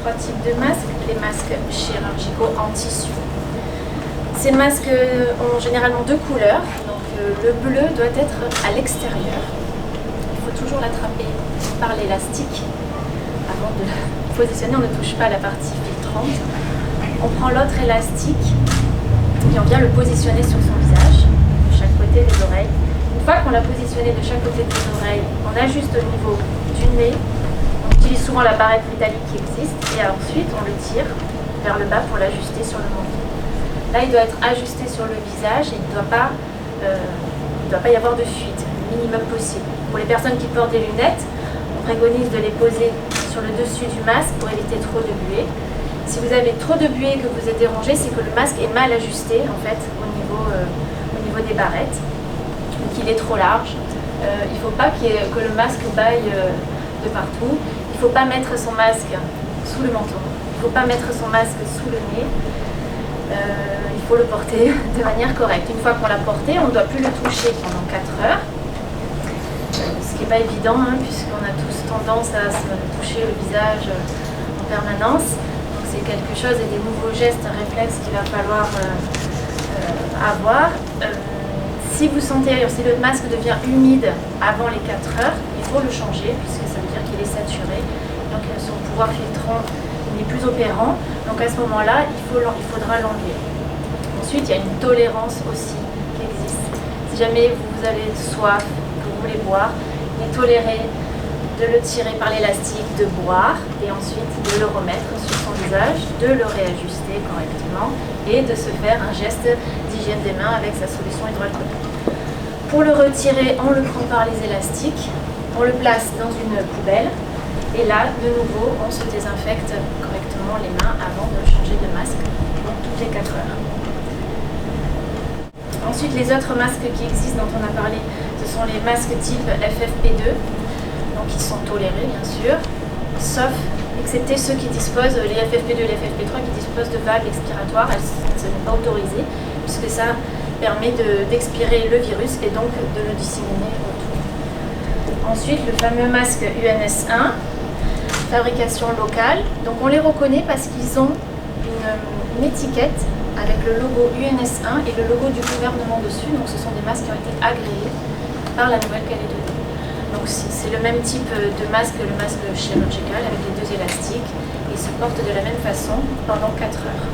trois types de masques. Les masques chirurgicaux en tissu. Ces masques ont généralement deux couleurs. Donc le bleu doit être à l'extérieur. Il faut toujours l'attraper par l'élastique avant de le positionner. On ne touche pas la partie filtrante. On prend l'autre élastique et on vient le positionner sur son visage, de chaque côté des oreilles. Une fois qu'on l'a positionné de chaque côté des oreilles, on ajuste au niveau du nez. On utilise souvent la barrette métallique qui existe et ensuite on le tire vers le bas pour l'ajuster sur le menton. Là, il doit être ajusté sur le visage et il ne doit pas y avoir de fuite, le minimum possible. Pour les personnes qui portent des lunettes, on préconise de les poser sur le dessus du masque pour éviter trop de buée. Si vous avez trop de buée et que vous êtes dérangé, c'est que le masque est mal ajusté en fait au niveau des barrettes, qu'il est trop large. Il ne faut pas que le masque baille de partout. Il ne faut pas mettre son masque sous le menton. Il ne faut pas mettre son masque sous le nez. Il faut le porter de manière correcte. Une fois qu'on l'a porté, on ne doit plus le toucher pendant 4 heures. Ce qui n'est pas évident puisqu'on a tous tendance à se toucher le visage en permanence. C'est quelque chose et des nouveaux gestes, un réflexe qu'il va falloir avoir. Si vous sentez, si le masque devient humide avant les 4 heures, il faut le changer puisque ça veut dire qu'il est saturé. Donc son pouvoir filtrant n'est plus opérant. Donc à ce moment-là, il faudra l'enlever. Ensuite, il y a une tolérance aussi qui existe. Si jamais vous avez soif, que vous voulez boire, il est toléré de le tirer par l'élastique, de boire et ensuite de le remettre sur son visage, de le réajuster correctement et de se faire un geste d'hygiène des mains avec sa solution hydroalcoolique. Pour le retirer, on le prend par les élastiques, on le place dans une poubelle et là, de nouveau, on se désinfecte correctement les mains avant de changer de masque, donc toutes les 4 heures. Ensuite, les autres masques qui existent, dont on a parlé, ce sont les masques type FFP2. Donc ils sont tolérés bien sûr, sauf excepté ceux qui disposent, les FFP2 et les FFP3 qui disposent de valves expiratoires, ce n'est pas autorisé puisque ça permet d'expirer le virus et donc de le disséminer autour. Ensuite le fameux masque UNS1, fabrication locale, donc on les reconnaît parce qu'ils ont une étiquette avec le logo UNS1 et le logo du gouvernement dessus, donc ce sont des masques qui ont été agréés par la Nouvelle-Calédonie. Donc c'est le même type de masque que le masque chirurgical avec les deux élastiques et se porte de la même façon pendant 4 heures.